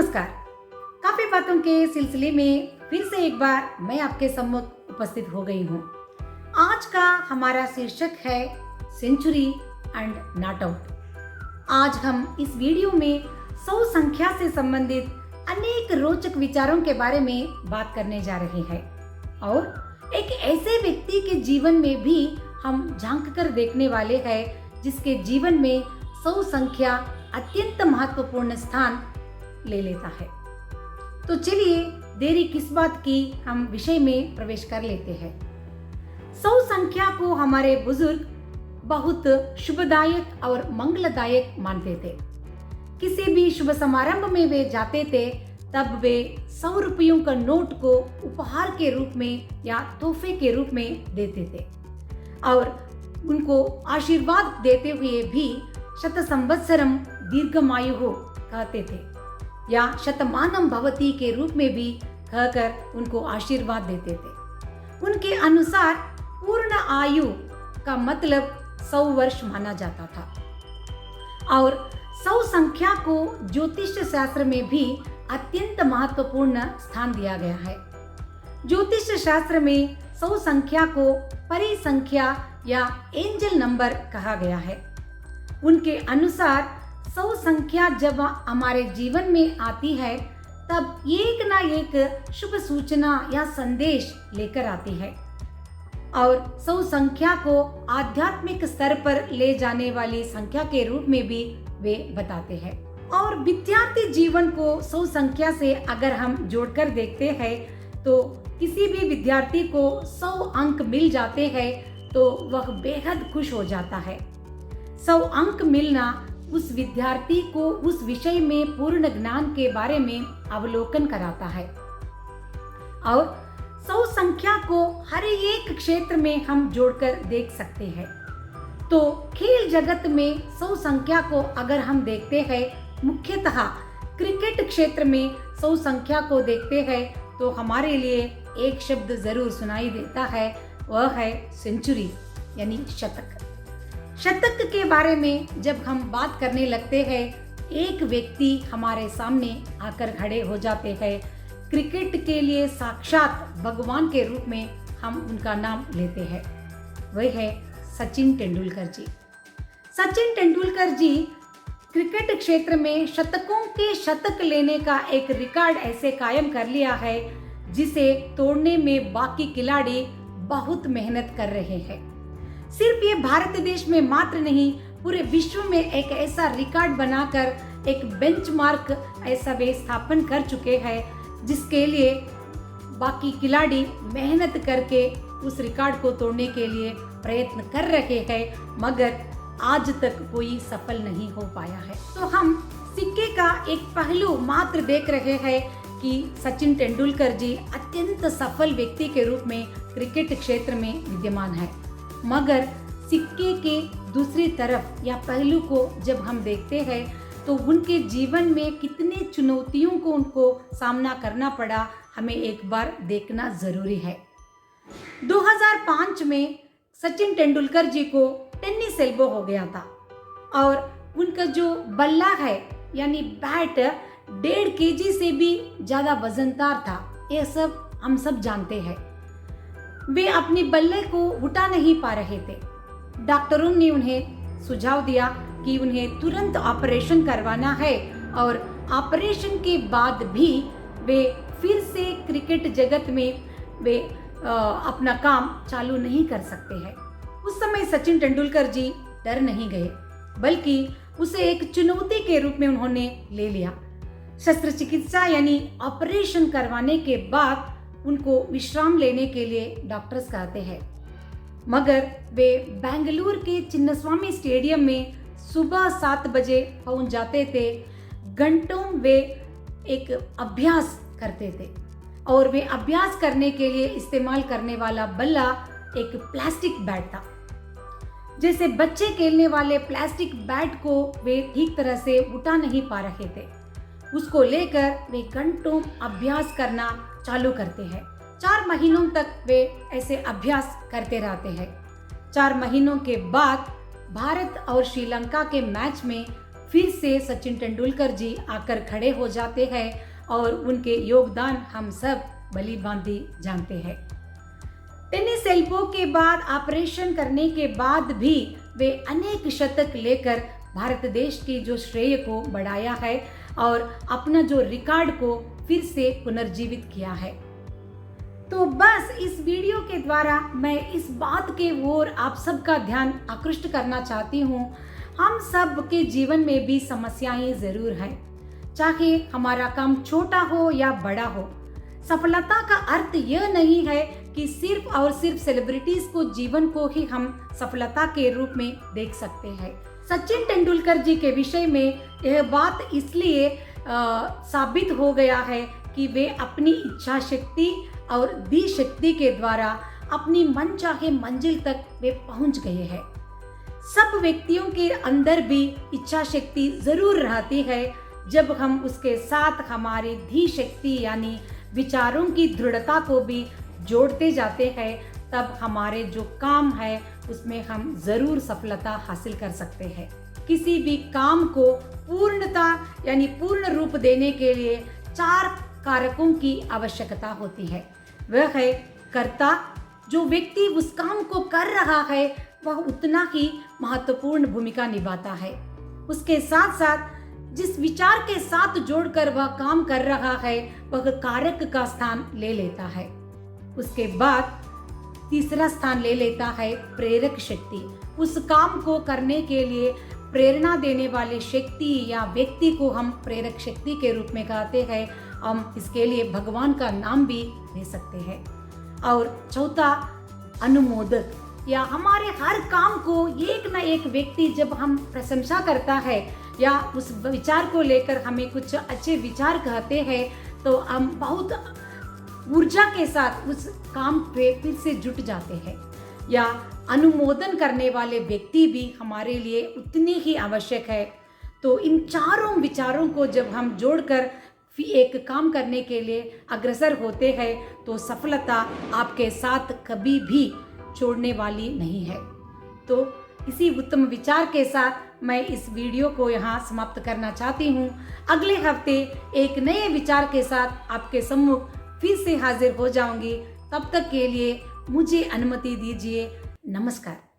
नमस्कार। काफी बातों के सिलसिले में फिर से एक बार मैं आपके सम्मुख उपस्थित हो गई हूँ। आज का हमारा शीर्षक है सेंचुरी एंड नॉट आउट। आज हम इस वीडियो में 100 संख्या से संबंधित अनेक रोचक विचारों के बारे में बात करने जा रहे हैं और एक ऐसे व्यक्ति के जीवन में भी हम झांक कर देखने वाले हैं जिसके जीवन में 100 संख्या अत्यंत महत्वपूर्ण स्थान ले लेता है। तो चलिए देरी किस बात की, हम विषय में प्रवेश कर लेते हैं। 100 संख्या को हमारे बुजुर्ग बहुत शुभदायक और मंगलदायक मानते थे। किसी भी शुभ समारंभ में वे जाते थे तब वे 100 रुपयों का नोट को उपहार के रूप में या तोहफे के रूप में देते थे और उनको आशीर्वाद देते हुए भी शत संवत्सरम दीर्घमायु हो कहते थे या शतमानम भवति के रूप में भी कहकर उनको आशीर्वाद देते थे। उनके अनुसार पूर्ण आयु का मतलब 100 वर्ष माना जाता था और 100 संख्या को ज्योतिष शास्त्र में भी अत्यंत महत्वपूर्ण स्थान दिया गया है। ज्योतिष शास्त्र में 100 संख्या को परिसंख्या या एंजल नंबर कहा गया है। उनके अनुसार 100 संख्या जब हमारे जीवन में आती है तब एक ना एक शुभ सूचना या संदेश लेकर आती है और 100 संख्या को आध्यात्मिक स्तर पर ले जाने वाली संख्या के रूप में भी वे बताते हैं। और विद्यार्थी जीवन को 100 संख्या से अगर हम जोड़कर देखते हैं तो किसी भी विद्यार्थी को 100 अंक मिल जाते हैं तो वह बेहद खुश हो जाता है। 100 अंक मिलना उस विद्यार्थी को उस विषय में पूर्ण ज्ञान के बारे में अवलोकन कराता है और 100 संख्या को हर एक क्षेत्र में हम जोड़कर देख सकते हैं। तो खेल जगत में 100 संख्या को अगर हम देखते हैं, मुख्यतः क्रिकेट क्षेत्र में 100 संख्या को देखते हैं तो हमारे लिए एक शब्द जरूर सुनाई देता है, वह है सेंचुरी यानी शतक। शतक के बारे में जब हम बात करने लगते हैं, एक व्यक्ति हमारे सामने आकर खड़े हो जाते हैं। क्रिकेट के लिए साक्षात भगवान के रूप में हम उनका नाम लेते हैं, वह है सचिन तेंदुलकर जी। सचिन तेंदुलकर जी क्रिकेट क्षेत्र में शतकों के शतक लेने का एक रिकॉर्ड ऐसे कायम कर लिया है जिसे तोड़ने में बाकी खिलाड़ी बहुत मेहनत कर रहे हैं। सिर्फ ये भारत देश में मात्र नहीं, पूरे विश्व में एक ऐसा रिकॉर्ड बनाकर एक बेंचमार्क ऐसा वे स्थापन कर चुके हैं जिसके लिए बाकी खिलाड़ी मेहनत करके उस रिकॉर्ड को तोड़ने के लिए प्रयत्न कर रहे हैं, मगर आज तक कोई सफल नहीं हो पाया है। तो हम सिक्के का एक पहलू मात्र देख रहे हैं कि सचिन तेंदुलकर जी अत्यंत सफल व्यक्ति के रूप में क्रिकेट क्षेत्र में विद्यमान है, मगर सिक्के के दूसरी तरफ या पहलू को जब हम देखते हैं तो उनके जीवन में कितने चुनौतियों को उनको सामना करना पड़ा, हमें एक बार देखना जरूरी है। 2005 में सचिन तेंदुलकर जी को टेनिस एल्बो हो गया था और उनका जो बल्ला है यानी बैट 1.5 kg से भी ज्यादा वजनदार था। ये सब हम सब जानते हैं। वे अपनी बल्ले को उठा नहीं पा रहे थे। डॉक्टरों ने उन्हें सुझाव दिया कि उन्हें तुरंत ऑपरेशन करवाना है और ऑपरेशन के बाद भी वे फिर से क्रिकेट जगत में वे अपना काम चालू नहीं कर सकते हैं। उस समय सचिन तेंदुलकर जी डर नहीं गए, बल्कि उसे एक चुनौती के रूप में उन्होंने ले लिया। शस्त्रचिकित्सा यानी ऑपरेशन करवाने के बाद उनको विश्राम लेने के लिए डॉक्टर्स कहते हैं, मगर वे बेंगलुरु के चिन्नस्वामी स्टेडियम में सुबह 7 बजे पहुंच जाते थे। घंटों वे एक अभ्यास करते थे और वे अभ्यास करने के लिए इस्तेमाल करने वाला बल्ला एक प्लास्टिक बैट था। जैसे बच्चे खेलने वाले प्लास्टिक बैट को वे ठीक तरह से उठा नहीं पा रहे थे, उसको लेकर वे घंटों अभ्यास करना चालू करते हैं। 4 महीनों तक वे ऐसे अभ्यास करते रहते हैं। 4 महीनों के बाद भारत और श्रीलंका के मैच में फिर से सचिन तेंदुलकर जी आकर खड़े हो जाते हैं और उनके योगदान हम सब भली भांति जानते हैं। टेनिस एल्बो के बाद ऑपरेशन करने के बाद भी वे अनेक शतक लेकर भारत देश की जो श्रेय को बढ़ाया है और अपना जो रिकॉर्ड को फिर से पुनर्जीवित किया है। तो बस इस वीडियो के द्वारा मैं इस बात के ओर आप सबका ध्यान आकृष्ट करना चाहती हूँ, हम सब के जीवन में भी समस्याएं जरूर हैं, चाहे हमारा काम छोटा हो या बड़ा हो। सफलता का अर्थ यह नहीं है कि सिर्फ और सिर्फ सेलिब्रिटीज को जीवन को ही हम सफलता के रूप में देख सकते हैं। सचिन तेंदुलकर जी के विषय में यह बात इसलिए साबित हो गया है कि वे अपनी इच्छा शक्ति और दी शक्ति के द्वारा अपनी मनचाहे मंजिल तक वे पहुंच गए हैं। सब व्यक्तियों के अंदर भी इच्छा शक्ति जरूर रहती है, जब हम उसके साथ हमारे धी शक्ति यानी विचारों की दृढ़ता को भी जोड़ते जाते हैं, तब हमारे जो काम है उसमें हम जरूर सफलता हासिल कर सकते हैं। किसी भी काम को पूर्णता यानी पूर्ण रूप देने के लिए 4 कारकों की आवश्यकता होती है। वह है कर्ता, जो व्यक्ति उस काम को कर रहा है वह उतना ही महत्वपूर्ण भूमिका निभाता है। उसके साथ साथ जिस विचार के साथ जोड़कर वह काम कर रहा है वह कारक का स्थान ले लेता है। उसके बाद तीसरा स्थान ले लेता है प्रेरक शक्ति। उस काम को करने के लिए प्रेरणा देने वाले शक्ति या व्यक्ति को हम प्रेरक शक्ति के रूप में कहते हैं। हम इसके लिए भगवान का नाम भी ले सकते हैं। और चौथा अनुमोदक, या हमारे हर काम को एक न एक व्यक्ति जब हम प्रशंसा करता है या उस विचार को लेकर हमें कुछ अच्छे विचार कहते हैं तो हम बहुत ऊर्जा के साथ उस काम पे फिर से जुट जाते हैं। या अनुमोदन करने वाले व्यक्ति भी हमारे लिए उतने ही आवश्यक है। तो इन चारों विचारों को जब हम जोड़कर एक काम करने के लिए अग्रसर होते हैं तो सफलता आपके साथ कभी भी छोड़ने वाली नहीं है। तो इसी उत्तम विचार के साथ मैं इस वीडियो को यहाँ समाप्त करना चाहती हूँ। अगले हफ्ते एक नए विचार के साथ आपके सम्मुख फिर से हाजिर हो जाऊंगी। तब तक के लिए मुझे अनुमति दीजिए। नमस्कार।